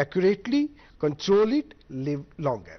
accurately control it, live longer.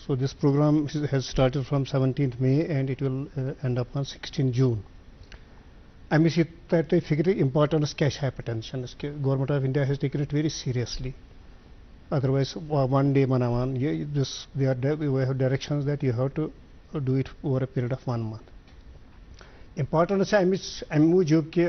So this program has started from 17th May and it will end up on 16th June. I mean, that a figure importance cash hypertension. Government of India has taken it very seriously. Otherwise, one day manavan, we have directions that you have to do it over a period of 1 month. Importance I mean, job ke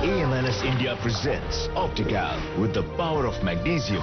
AMNS India presents Optical with the power of magnesium,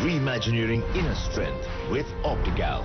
Reimagineering inner strength with Optical.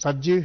40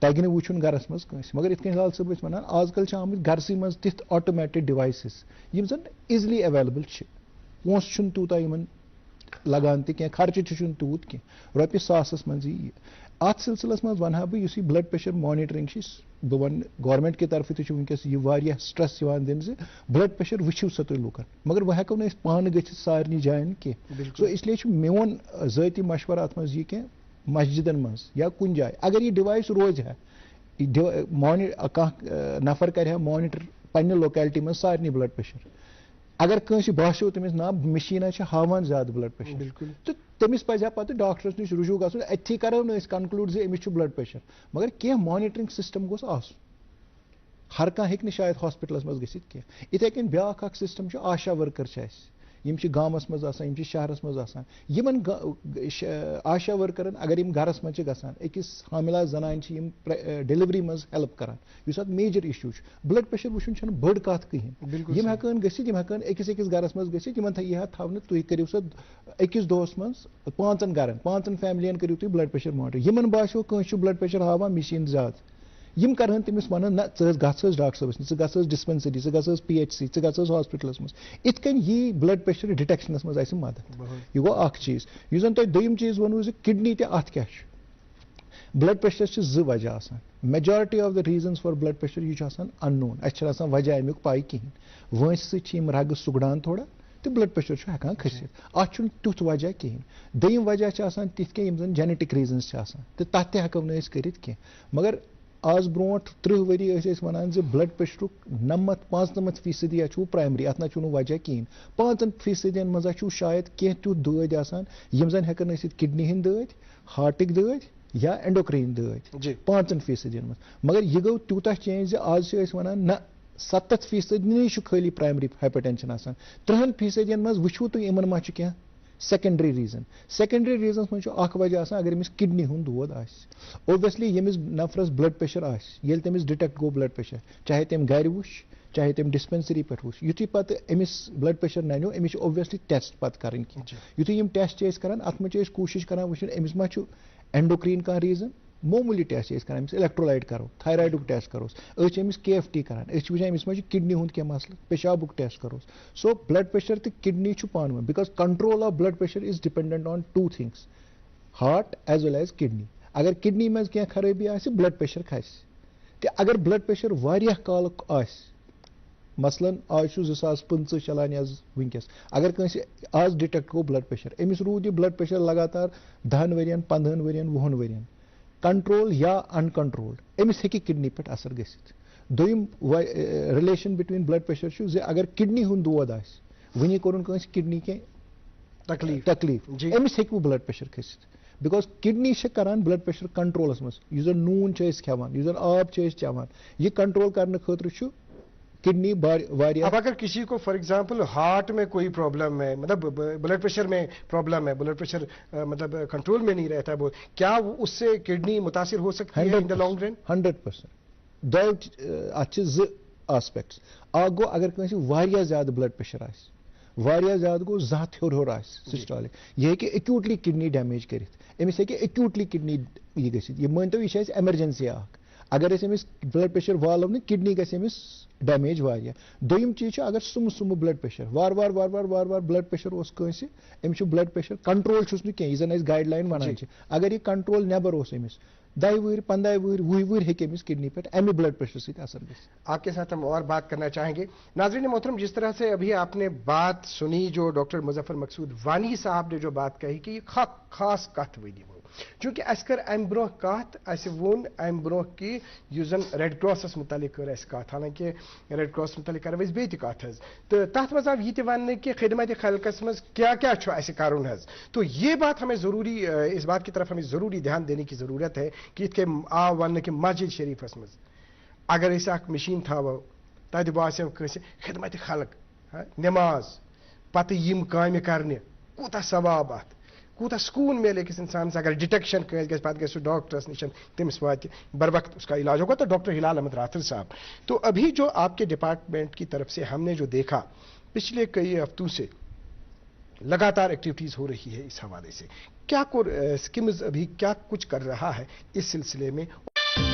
تگہ وچھن گرس مز کنس مگر ات حال صاحب ونان آج کل آمت گرسے مز تھ آٹومیٹڈ ڈیوائسز یم زن ایزلی اویلیبل پونس چھن توتا یمن لگان تہ کی خرچہ چھن تیوت کی رۄپیہِ ساسس مز ات سلسلس مز ونہا بہ یس یہ بلڈ پریشر مانیٹرنگ بہ ون گورنمنٹ کی طرف تہ ونکس یہ واریاہ سٹرس دن سے بلڈ پریشر وچھو سا تھی لوکن مگر وہ ہیکو نہ پان گھت سارنی جائن کی سو اس لیے میون ذاتی مشورہ ات مز یہ کہ مسجدن مز یا کن جائے اگر یہ ڈیوائس روز ہے نفر کرِ مانیٹر پنہ لوکیلٹی مز سارنی بلڈ پریشر اگر کنس باسیو تمس نا مشینہ ہاوان زیادہ بلڈ پریشر تو تمس پزِ پتہ ڈاکٹرس نش رجوع گھن اتھی کرو نا کنکلوڈ زِ امس بلڈ پریشر مگر کی مانیٹرنگ سسٹم گوس آسن ہر کھانا ہیٚکہِ نہٕ شاید ہاسپٹلس مز گژھِتھ کینٛہہ اتھے کٔنۍ بیاکھ اکھ سسٹم چھُ آشا ورکر چھِ اَسہِ یم چھِ گامس مز آسان یم چھِ شہرس مز آسان یمن آشا ورکرن اگر یم گرس مز چھِ گژھان أکِس حاملہ زنانہِ چھِ یم ڈیلوری مز ہیلپ کران یُس اتھ میجر ایشوٗ چھُ بلڈ پریشر وٕچھُن چھنہٕ بٔڑ کتھ کِہیٖنۍ یم ہیٚکن گٔژھِتھ یم ہیٚکن أکِس گرس مز گٔژھِتھ یمن یی ہا تھاونہٕ تُہۍ کٔرِو سا أکِس دۄہس مز 5 گرن 5 فیملین کٔرِو تُہۍ بلڈ پریشر مانیٹر یمن باسیو کٲنٛسہِ چھُ بلڈ پریشر ہاوان مشیٖن زیادٕ یم کرہن تمس ونن نہ ژٕ گژھ ڈاکٹر صٲبس نش ژٕ گژھ ڈسپنسری ژٕ گژھ PHC ژٕ گژھ ہاسپٹلس مز ات کن یہ بلڈ پریشر ڈٹیکشنس مز اسہِ مدد یہ گو اکھ چیز یُس زن تۄہہِ دوٚیِم چیز ونوٕ زِ کڈنی تہِ اتھ کیاہ چھُ بلڈ پریشرس چھِ 2 وجہ آسان majority of the reasons for blood pressure یہ چھُ آسان اننون اسہِ چھنہٕ آسان وجہ امیُک پاے کِہیٖنۍ وٲنٛسہِ سۭتۍ چھِ یم رگہٕ سُگڑان تھوڑا تہٕ بلڈ پریشر چھُ ہٮ۪کان کھٔسِتھ اتھ چھُنہٕ تیُتھ وجہ کِہیٖنۍ دوٚیِم وجہ چھِ آسان تِتھ کٔنۍ یم زن جینیٹک ریزنز چھِ آسان تہٕ تتھ تہِ ہٮ۪کو نہٕ أسۍ کٔرِتھ کینٛہہ مگر آز برونٹھ 30 ؤری ٲسۍ أسۍ ونان زِ بلڈ پریشرُک 95% چھُ پرایمری اتھ نہ چھُنہٕ وجہ کِہیٖنۍ 5% منٛز چھُ شاید کینٛہہ تیُتھ دٲدۍ آسان یم زن ہٮ۪کن ٲسِتھ کڈنی ہٕنٛدۍ دٲدۍ ہارٹٕکۍ دٲدۍ یا اینڈوکرین دٲدۍ 5% منٛز مگر یہ گوٚو تیوٗتاہ چینج زِ آز چھِ أسۍ ونان نہ 70% چھُ خٲلی پرایمری ہایپرٹینشن آسان 30% منٛز وٕچھو تُہۍ یِمن ما چھُ کینٛہہ سیکنڈری ریزنس منٛز چھُ اکھ وجہ آسان اگر أمِس کڈنی ہُنٛد دود آسہِ اوبویسلی ییٚمِس نفرس بلڈ پریشر آسہِ ییٚلہِ تٔمِس ڈِٹیکٹ گوٚو بلڈ پریشر چاہے تٔمۍ گرِ وٕچھ چاہے تٔمۍ ڈسپنسری پٮ۪ٹھ وٕچھ یُتھُے پتہٕ أمِس بلڈ پریشر ننیو أمِس چھِ اوبویسلی ٹیسٹ پتہٕ کرٕنۍ کینٛہہ یُتھُے یِم ٹیسٹ چھِ أسۍ کران اتھ منٛز چھِ أسۍ کوٗشش کران وٕچھُن أمِس ما چھُ اینڈوکریٖن کانٛہہ ریٖزن معموٗلی ٹیسٹ چھِ أسۍ کران أمِس الیکٹرولایٹ کرو تھایرایڈُک ٹیسٹ کروس أسۍ چھِ أمِس KFT کران أسۍ چھِ وٕچھان أمِس ما چھُ کڈنی ہُنٛد کینٛہہ مسلہٕ پیشابُک ٹیسٹ کروس سو بلڈ پریشر تہٕ کڈنی چھُ پانہٕ ؤنۍ because control of blood pressure is dependent on 2 things heart as well as kidney اگر کڈنی منٛز کینٛہہ خرٲبی آسہِ بلڈ پریشر کھسہِ تہٕ اگر بلڈ پریشر واریاہ کالُک آسہِ مثلاً آز چھُ 2025 چلان یا ونکیٚس اگر کٲنٛسہِ آز ڈِٹیکٹ گوٚو بلڈ پریشر أمِس روٗد یہِ بلڈ پریشر لگاتار 10 ؤرین 15 ؤرین 20 ؤرین کنٹرول یا ان کنٹرولڈ أمِس ہیٚکہِ کڈنی پٮ۪ٹھ اثر گٔژھِتھ دوٚیِم رِلیشن بِٹویٖن بلڈ پریشر چھُ زِ اگر کڈنی ہُنٛد دود آسہِ وٕنی کوٚرُن کٲنٛسہِ کڈنی کینٛہہ تکلیٖف أمِس ہیٚکہِ وٕ بلڈ پریشر کھٔسِتھ بِکاز کڈنی چھِ کران بلڈ پریشر کنٹرولس منٛز یُس زن نوٗن چھِ أسۍ کھٮ۪وان یُس زن آب چھِ أسۍ چٮ۪وان یہِ کنٹرول کرنہٕ خٲطرٕ چھُ کڈنی اب اگر کسی کو فار ایگزامپل ہارٹ میں کوئی پرابلم ہے مطلب بلڈ پریشر میں پرابلم ہے بلڈ پریشر مطلب کنٹرول میں نہیں رہتا ہے کیا اس سے کڈنی متاثر ہو سکتی ہے ان دا لانگ رن 100% اتھ چھِ 2 آسپیکٹس اکھ گوٚو اگر کٲنٛسہِ واریاہ زیادٕ بلڈ پریشر آسہِ واریاہ زیادٕ گوٚو 2 ہَتھ ہیوٚر آسہِ سسٹالِک یہِ ہیٚکہِ ایکیوٗٹلی کڈنی ڈیمیج کٔرِتھ أمِس ہیٚکہِ ایکیوٗٹلی کڈنی یہِ گٔژھِتھ یہِ مٲنۍتو یہِ چھِ اَسہِ ایمرجنسی اکھ اگر أسۍ أمِس بلڈ پریشر والو نہٕ کڈنی گژھِ أمِس ڈیمیج واریاہ دوٚیِم چیٖز چھُ اگر سُمہٕ بلڈ پریشر وارٕ بلڈ پریشر اوس کٲنٛسہِ أمِس چھُ بلڈ پریشر کنٹرول چھُس نہٕ کینٛہہ یہِ زن أسۍ گایڈ لاین ونان چھِ اگر یہِ کنٹرول نٮ۪بر اوس أمِس 10 وٕہٕرۍ 15 وٕہٕرۍ 20 وٕہٕرۍ ہیٚکہِ أمِس کڈنی پٮ۪ٹھ اَمہِ بلڈ پریشر سۭتۍ اثر گژھِتھ آپ کے ساتھ ہم اور بات کرنا چاہیں گے ناظرین محترم جس طرح سے ابھی آپ نے بات سنی جو ڈاکٹر مظفر مقصود وانی صاحب نے جو بات کہی کہ یہ خاص کتھ ؤنی وہ چونکہ اس کر ام برو کت اس وون ام برو کہ یُس زن ریڈ کراسس متعلق کر اس کت حالانکہ ریڈ کراس متعلق کر اس بیٚیہِ تہِ کتھ حظ تو تتھ منٛز آو یہِ تہِ وننہٕ کہ خدمت خلقس منٛز کیا کیا چھُ اسہِ کرُن حظ تو یہ بات ہمیں ضروری اس بات کی طرف ہمیں ضروری دھیان دینے کی ضرورت ہے کہ یِتھ کٔنۍ آو وننہٕ کہ مسجد شریفس منٛز اگر أسۍ اکھ مشیٖن تھاوو تتہِ باسیو کٲنٛسہِ خدمت خلق نٮ۪ماز پتہٕ یِم کامہِ کرنہِ کوٗتاہ ثواب اتھ کوٗتاہ سکوٗن میلہِ أکِس انسانس اگر ڈِٹیکشن کٲنٛسہِ گژھِ پتہٕ گژھِ سُہ ڈاکٹرس نِش تٔمِس واتہِ بر وقت اس کا علاج ہوگا تو ڈاکٹر ہلال احمد راتھر صاحب تو ابھی جو آپ کے ڈپارٹمنٹ کی طرف سے ہم نے جو دیکھا پچھلے کئی ہفتوں سے لگاتار ایکٹیویٹیز ہو رہی ہے اس حوالے سے کیا اسکیمز ابھی کیا کچھ کر رہا ہے اس سلسلے میں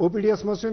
OPD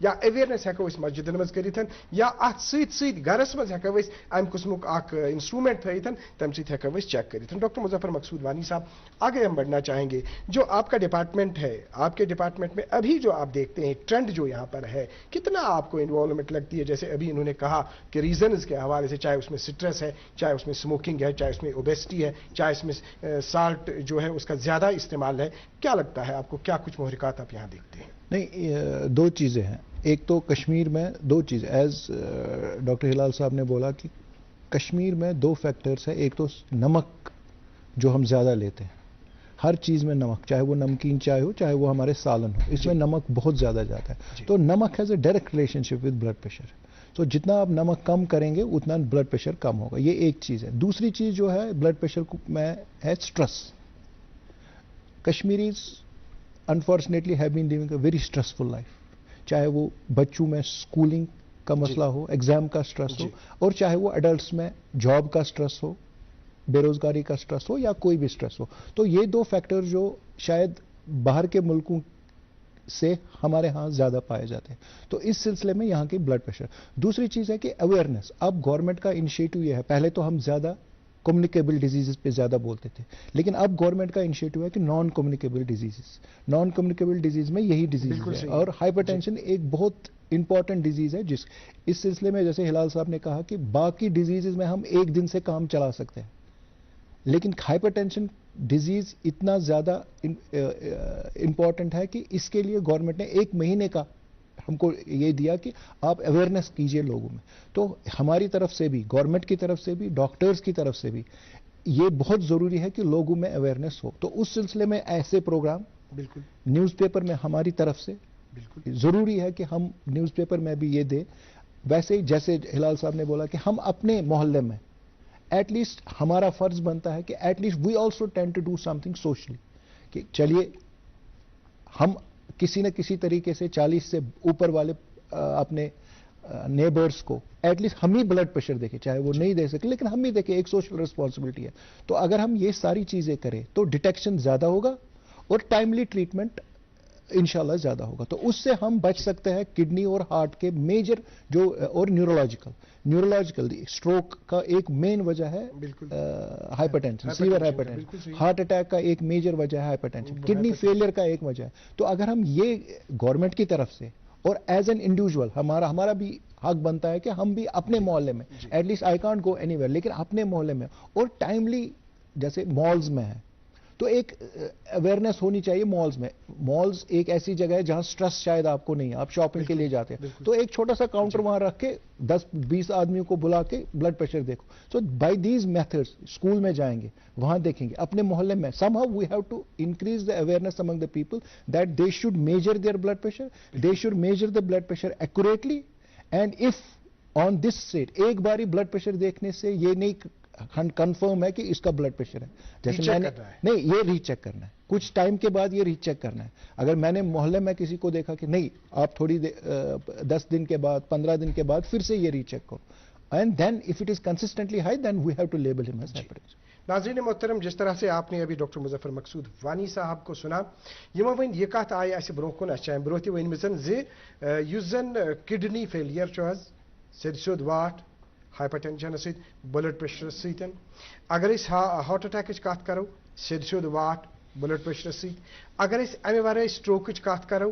یا اویئرنیس ہیکو مسجدن مز کرت یا ات ست گرس مز ہیکو ام قسمک اخ انسٹرومنٹ تھیت تم ست ہیکو چیک کرت. ڈاکٹر مظفر مقصود وانی صاحب, آگے ہم بڑھنا چاہیں گے. جو آپ کا ڈپارٹمنٹ ہے, آپ کے ڈپارٹمنٹ میں ابھی جو آپ دیکھتے ہیں ٹرینڈ جو یہاں پر ہے, کتنا آپ کو انوالومنٹ لگتی ہے؟ جیسے ابھی انہوں نے کہا کہ ریزنز کے حوالے سے, چاہے اس میں سٹریس ہے, چاہے اس میں اسموکنگ ہے, چاہے اس میں اوبیسٹی ہے, چاہے اس میں سالٹ جو ہے اس کا زیادہ استعمال ہے, کیا لگتا ہے آپ کو, کیا کچھ محرکات آپ یہاں دیکھتے ہیں؟ نہیں, دو چیزیں ہیں. ایک تو کشمیر میں دو چیزیں, ایز ڈاکٹر ہلال صاحب نے بولا کہ کشمیر میں دو فیکٹرز ہیں. ایک تو نمک جو ہم زیادہ لیتے ہیں, ہر چیز میں نمک, چاہے وہ نمکین چائے ہو, چاہے وہ ہمارے سالن ہو, اس میں نمک بہت زیادہ جاتا ہے. تو نمک has a direct relationship with blood pressure. تو جتنا آپ نمک کم کریں گے اتنا بلڈ پریشر کم ہوگا. یہ ایک چیز ہے. دوسری چیز جو ہے بلڈ پریشر میں ہے stress. Kashmiris unfortunately have been living a very stressful life. چاہے وہ بچوں میں اسکولنگ کا مسئلہ ہو, ایگزام کا اسٹریس ہو, اور چاہے وہ ایڈلٹس میں جاب کا اسٹریس ہو, بے روزگاری کا اسٹریس ہو, یا کوئی بھی اسٹریس ہو. تو یہ دو فیکٹر جو شاید باہر کے ملکوں سے ہمارے ہاں زیادہ پائے جاتے ہیں. تو اس سلسلے میں یہاں کی بلڈ پریشر. دوسری چیز ہے کہ اویئرنیس. اب گورنمنٹ کا انیشیٹو یہ ہے, پہلے تو ہم زیادہ کمیونیکیبل ڈیزیزز پہ زیادہ بولتے تھے, لیکن اب گورنمنٹ کا انیشیٹو ہے کہ naan communicable diseases. Naan communicable disease میں یہی ڈیزیز ہے, اور ہائپر ٹینشن ایک بہت امپورٹنٹ ڈیزیز ہے. اس سلسلے میں جیسے ہلال صاحب نے کہا کہ باقی ڈیزیزز میں ہم ایک دن سے کام چلا سکتے ہیں, لیکن ہائپر ٹینشن ڈیزیز اتنا زیادہ امپورٹنٹ ہے کہ اس کے لیے گورنمنٹ نے 1 مہینے کا ہم کو یہ دیا کہ آپ اویئرنیس کیجئے لوگوں میں. تو ہماری طرف سے بھی, گورنمنٹ کی طرف سے بھی, ڈاکٹرز کی طرف سے بھی یہ بہت ضروری ہے کہ لوگوں میں اویئرنیس ہو. تو اس سلسلے میں ایسے پروگرام بالکل نیوز پیپر میں ہماری طرف سے بالکل ضروری ہے کہ ہم نیوز پیپر میں بھی یہ دیں. ویسے ہی جیسے ہلال صاحب نے بولا کہ ہم اپنے محلے میں ایٹ لیسٹ ہمارا فرض بنتا ہے کہ at least we also tend to do something socially, کہ چلیے ہم کسی نہ کسی طریقے سے 40 سے اوپر والے اپنے نیبرز کو ایٹ لیسٹ ہم ہی بلڈ پریشر دیکھیں, چاہے وہ نہیں دے سکے لیکن ہم ہی دیکھیں, ایک سوشل ریسپانسبلٹی ہے. تو اگر ہم یہ ساری چیزیں کریں تو ڈیٹیکشن زیادہ ہوگا اور ٹائملی ٹریٹمنٹ انشاءاللہ زیادہ ہوگا. تو اس سے ہم بچ سکتے ہیں کڈنی اور ہارٹ کے میجر جو, اور نیورولوجیکل اسٹروک کا ایک مین وجہ ہے hypertension, severe hypertension. Heart attack کا ایک میجر وجہ ہے ہائپر ٹینشن. کڈنی فیلئر کا ایک وجہ ہے. تو اگر ہم یہ گورنمنٹ کی طرف سے اور ایز این انڈیویجول ہمارا بھی حق بنتا ہے کہ ہم بھی اپنے محلے میں at least I can't go anywhere, لیکن اپنے محلے میں اور ٹائملی, جیسے مالز میں ہے تو ایک اویئرنیس ہونی چاہیے مالز میں. مالز ایک ایسی جگہ ہے جہاں سٹریس شاید آپ کو نہیں ہے, آپ شاپنگ کے لیے جاتے ہیں, تو ایک چھوٹا سا کاؤنٹر وہاں رکھ کے 10-20 آدمیوں کو بلا کے بلڈ پریشر دیکھو. So by these methods school میں جائیں گے, وہاں دیکھیں گے, اپنے محلے میں somehow we have to increase the awareness among the people that they should measure their blood pressure, they should measure the blood pressure accurately. And if on this state ایک باری بلڈ پریشر دیکھنے سے یہ نہیں confirm ہے کہ اس کا blood pressure ہے, جیسے میں نے نہیں, یہ ری چیک کرنا ہے کچھ ٹائم کے بعد, یہ ری چیک کرنا ہے. اگر میں نے محلے میں کسی کو دیکھا کہ نہیں, آپ تھوڑی 10 دن کے بعد 15 دن کے بعد پھر سے یہ ری چیک کرو, and then if it is consistently high then we have to label ہم ایز ہائپر ٹینشن. ناظرین محترم, جس طرح سے آپ نے ابھی ڈاکٹر مظفر مقصود وانی صاحب کو سنا, یمو ون یہ کت آئی اس برو کن اس برو تہ ورنمژ یس زن کڈنی فیلیر سید سیود واٹ ہائپر ٹینشن ست, بلڈ پریشر ست, اگر ہارٹ اٹیک کت کرو سید سیود واٹ بلڈ پریشر ست, اگر امہ ورائے سٹروک کت کرو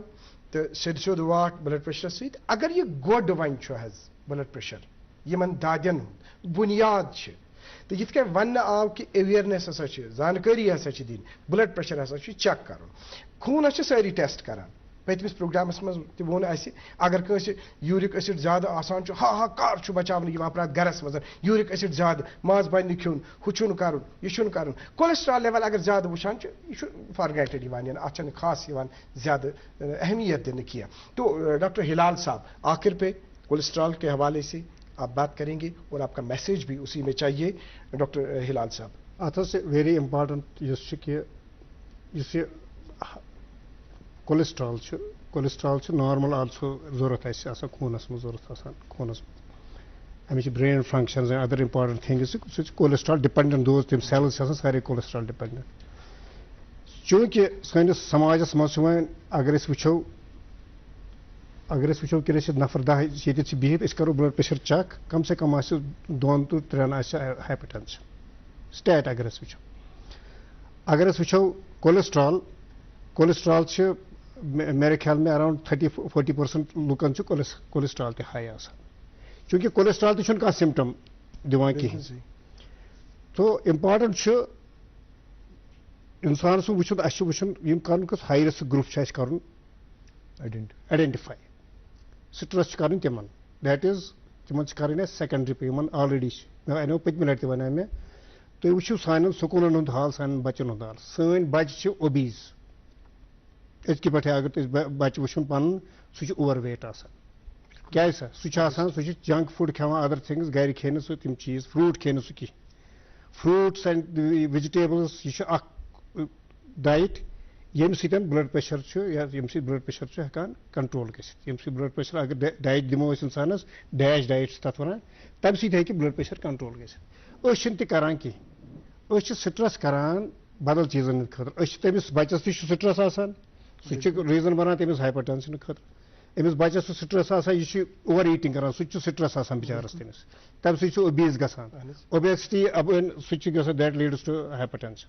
تو سید سیود واٹ بلڈ پریشر ست. اگر یہ گوڈ ون بلڈ پریشر یمن دادین بنیاد تو یت کہ ون آو کہ اویئرنیس ہسا زانکاری ہسا دن, بلڈ پریشر ہسا چیک کر, خون ساری ٹیسٹ کران. پتمس پروگرامس من تہ وون اس اگر کس یورک ایسڈ زیادہ آسان کار بچاؤن افراد گرس مز, یورک ایسڈ زیادہ ماز بن کھیون, ہُہ چھُنہٕ کرُن, یہ چھُنہٕ کرُن. کولیسٹرال لیول اگر زیادہ وچھان یہ فارگیٹڈ ات چھنہٕ خاص زیادہ اہمیت دنہ کی. تو ڈاکٹر ہلال صاحب آخر پہ کولیسٹرال کے حوالے سے آپ بات کریں گے اور آپ کا میسیج بھی اسی میں چاہیے. Doctor Hilal sahab, it very important کہ کولیسٹرال نارمل ضرورت خونس مز خونس امچ brain functions and other important things سہ کولیسٹرال ڈپینڈنٹ دوز تم سیلز سارے کولیسٹرال ڈپینڈنٹ. چونکہ سٲنِس سماجس مز اگر أسۍ وٕچھو اگر اس وچھو کہ نفر 10 یہ بہت اس کرو بلڈ پریشر چیک کم سے کم 2 to 3 ہائپر ٹینشن سٹیٹ اگر اس وچھو. اگر اس وچھو کولیسٹرال میرے خیال میں اراؤنڈ 30-40% لوکن کولیسٹرال تہ ہائی آسان چونکہ کولیسٹرال تہ چھُنہٕ کانٛہہ سمٹم دِوان کِہیٖنۍ. تو امپارٹنٹ انسان سُنٛد وٕچھُن اَسہِ چھُ وٕچھُن یِم کرُن کُس ہائی رِسک گروپ چھُ اَسہِ کرُن آیڈینٹِفائی. سٹرس چھُ کرٕنۍ تِمن دیٹ از تِمن چھِ کرٕنۍ اَسہِ سیکنڈری پہ یِمن آلریڈی چھِ مےٚ اَنیو پٔتمہِ لٹہِ تہِ وَنیو مےٚ تُہۍ وٕچھِو سانٮ۪ن سکوٗلن ہُنٛد حال سانٮ۪ن بچن ہُنٛد حال. سٲنۍ بچہِ چھِ اوبیز أزکہِ پٮ۪ٹھٕے اگر تُہۍ بچہِ وٕچھُن پنُن سُہ چھُ اوور ویٹ آسان. کیازِ سُہ چھُ آسان سُہ چھُ جنک فوڈ کھٮ۪وان ادر تھنگز گرِ کھیٚیہِ نہٕ سُہ تِم چیٖز فروٗٹ کھیٚیہِ نہٕ سُہ کینٛہہ. فروٗٹس اینڈ ویجِٹیبلز یہِ چھُ اکھ ڈایٹ ییٚمہِ سۭتۍ بلڈ پریشر چھُ یا ییٚمہِ سۭتۍ بلڈ پریشر چھُ ہٮ۪کان کنٹرول گٔژھِتھ. ییٚمہِ سۭتۍ بلڈ پریشر اگر ڈایٹ دِمو أسۍ انسانس ڈیش ڈایٹ چھِ تتھ ونان تمہِ سۭتۍ ہیٚکہِ بلڈ پریشر کنٹرول گٔژھِتھ. أسۍ چھِنہٕ تہِ کران کینٛہہ أسۍ چھِ سٹرس کران بدل چیٖزن ہٕنٛدِ خٲطرٕ. أسۍ چھِ تٔمِس بچس تہِ چھُ سٹرس آسان سُہ چھُ ریٖزن بنان تٔمِس ہایپر ٹینشن خٲطرٕ. أمِس بچس چھُ سٹرس آسان یہِ چھُ اوور ایٖٹنگ کران سُہ تہِ چھُ سٹرس آسان بِچارس تٔمِس تمہِ سۭتۍ چھُ اوبیز گژھان. اوبیسٹی سُہ تہِ چھُ گژھان دیٹ لیڈٕس ٹُو ہایپر ٹینشن.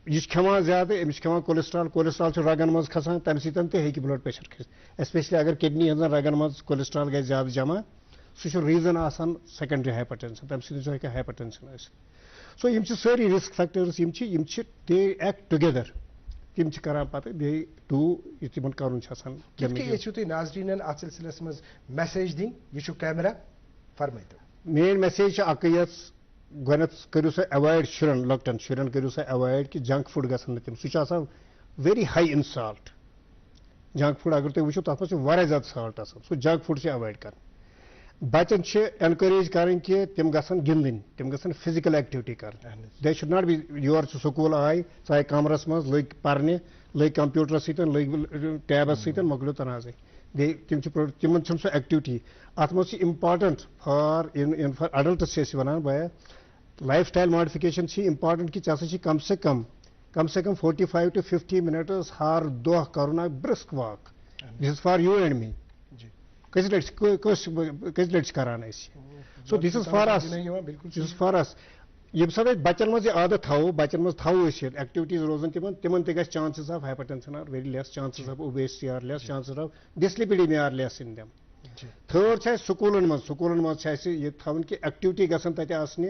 یہِ چھُ کھٮ۪وان زیادٕ أمِس چھُ کھٮ۪وان کولیسٹرال چھُ رگن منٛز کھسان تمہِ سۭتۍ تہِ ہیٚکہِ بلڈ پریشر کھٔسِتھ. ایسپیشلی اگر کڈنی ہٕنٛزن رگن منٛز کولیسٹرال گژھِ زیادٕ جمع سُہ چھُ ریٖزن آسان سیکنڈری ہایپر ٹینشن تمہِ سۭتۍ ہیٚکہِ ہایپر ٹینشن ٲسِتھ. سو یِم چھِ سٲری رِسک فیکٹٲرٕس یِم چھِ دے ایکٹ ٹُگیدر تِم چھِ کران پتہٕ بیٚیہِ ڈوٗ یہِ تِمن کرُن چھُ آسان. یژھِو تُہۍ ناظریٖنن اتھ سلسلس منٛز میسیج دِنۍ یہِ چھُ کیمرا فرمٲیتو. میٲنۍ میسیج چھِ اکٕے یٲژ گۄڈنیتھ کٔرِو سا ایوایڈ لۄکٹٮ۪ن شُرٮ۪ن کٔرِو سا ایوایڈ کہِ جنک فوڈ گژھن نہٕ تِم سُہ چھُ آسان ویری ہائی اِن سالٹ. جنک فوڈ اگر تُہۍ وٕچھِو تتھ منٛز چھُ واریاہ زیادٕ سالٹ آسان سُہ جنک فوڈ چھِ ایوایڈ کران. بچن چھِ اینکریج کرٕنۍ کہِ تِم گژھن گِنٛدٕنۍ تِم گژھن فزِکل ایکٹِوٹی کرٕنۍ. دے شُڈ ناٹ بی یور چھُ سکوٗل آے ژاے کمرس منٛز لٔگۍ پرنہِ لٔگۍ کمپیوٗٹرس سۭتۍ لٔگۍ ٹیبس سۭتۍ مۄکلیو تنازٕے. تِم چھِ تِمن چھُنہٕ سُہ ایکٹِوٹی. اتھ منٛز چھِ امپارٹنٹ فار اڈلٹس چھِ أسۍ ونان بیا لایف سٹایل ماڈفِکیشن چھِ امپارٹنٹ کہِ ژےٚ ہسا چھِ کم سے کم 45 to 50 minutes ہر دۄہ کرُن اکھ brisk walk. This is for you and me. کٔژِ لٹہِ چھِ کران أسۍ. So this is for us. ییٚمہِ ساتہٕ أسۍ بچن منٛز یہِ عادت تھاوو بچن منٛز تھاوو أسۍ یہِ ایکٹِوٹیٖز روزن تِمن تہِ گژھِ chances of hypertension are very less chances of obesity are less chances of dyslipidemia are less in them. Third چھِ اَسہِ سکوٗلن منٛز چھِ اَسہِ یہِ تھاوٕنۍ کہِ ایکٹِوٹی گژھن تتہِ آسنہِ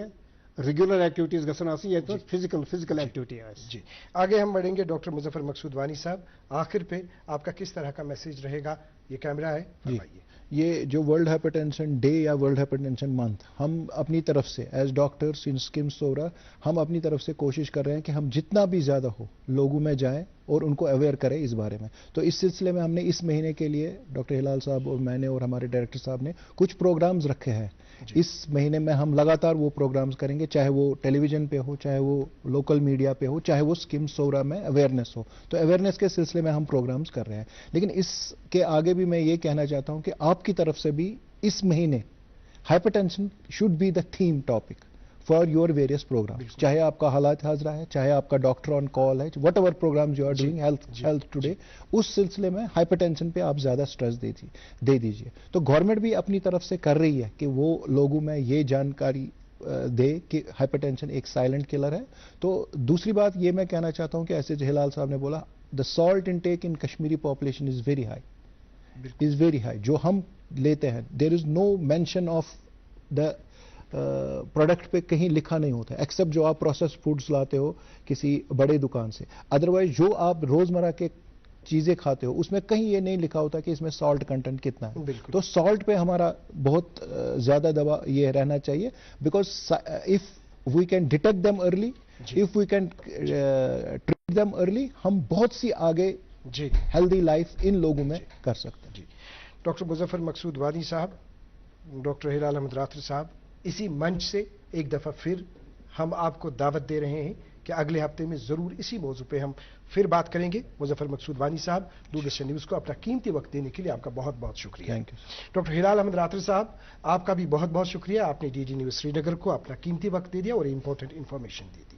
ریگولر ایکٹیویٹیز گژھن آسنہِ ییٚتہِ منٛز فزیکل ایکٹیویٹی آسہِ. جی آگے ہم بڑھیں گے. ڈاکٹر مظفر مقصود وانی صاحب آخر پہ آپ کا کس طرح کا میسج رہے گا؟ یہ کیمرہ ہے فرمائیے. یہ جو ورلڈ ہائپر ٹینشن ڈے یا ورلڈ ہائپر ٹینشن منتھ ہم اپنی طرف سے ایز ڈاکٹرس ان اسکم سورا ہم اپنی طرف سے کوشش کر رہے ہیں کہ ہم جتنا بھی زیادہ ہو لوگوں میں جائیں اور ان کو اویئر کریں اس بارے میں. تو اس سلسلے میں ہم نے اس مہینے کے لیے ڈاکٹر ہلال صاحب اور میں نے اور ہمارے ڈائریکٹر صاحب نے کچھ پروگرامز رکھے ہیں. اس مہینے میں ہم لگاتار وہ پروگرامز کریں گے چاہے وہ ٹیلی ویژن پہ ہو چاہے وہ لوکل میڈیا پہ ہو چاہے وہ اسکم سورا میں اویئرنیس ہو. تو اویئرنیس کے سلسلے میں ہم پروگرامز کر رہے ہیں. لیکن اس کے آگے بھی میں یہ کہنا چاہتا ہوں کہ آپ کی طرف سے بھی اس مہینے hypertension should be the theme topic for your various programme. چاہے آپ کا حالات حاضرہ ہے چاہے آپ کا ڈاکٹر آن کال ہے whatever programs you are doing health today اس سلسلے میں ہائپر ٹینشن پہ آپ زیادہ اسٹریس دے دیجیے. تو گورنمنٹ بھی اپنی طرف سے کر رہی ہے کہ وہ لوگوں میں یہ جانکاری دے کہ ہائپر ٹینشن ایک سائلنٹ کلر ہے. تو دوسری بات یہ میں کہنا چاہتا ہوں کہ ایسے ہلال صاحب نے بولا the salt intake in Kashmiri population is very high. جو ہم لیتے ہیں there is no mention of the product پہ کہیں لکھا نہیں ہوتا ہے ایکسپٹ جو آپ پروسیس فوڈز لاتے ہو کسی بڑے دکان سے. ادروائز جو آپ روزمرہ کے چیزیں کھاتے ہو اس میں کہیں یہ نہیں لکھا ہوتا کہ اس میں سالٹ کنٹینٹ کتنا ہے. تو سالٹ پہ ہمارا بہت زیادہ دبا یہ رہنا چاہیے because of we can detect them early if we can treat them early ہم بہت سی آگے ہیلدی لائف ان لوگوں میں کر سکتے ہیں. ڈاکٹر مظفر مقصود وانی صاحب ڈاکٹر ہلال احمد راتھر صاحب اسی منچ سے ایک دفعہ پھر ہم آپ کو دعوت دے رہے ہیں کہ اگلے ہفتے میں ضرور اسی موضوع پہ ہم پھر بات کریں گے. مظفر مقصود وانی صاحب دوردرشن نیوز کو اپنا قیمتی وقت دینے کے لیے آپ کا بہت بہت شکریہ. ڈاکٹر ہلال احمد راتھر صاحب آپ کا بھی بہت بہت شکریہ. آپ نے ڈی ڈی نیوز سری نگر کو اپنا قیمتی وقت دے دیا اور امپورٹنٹ انفارمیشن دے دی.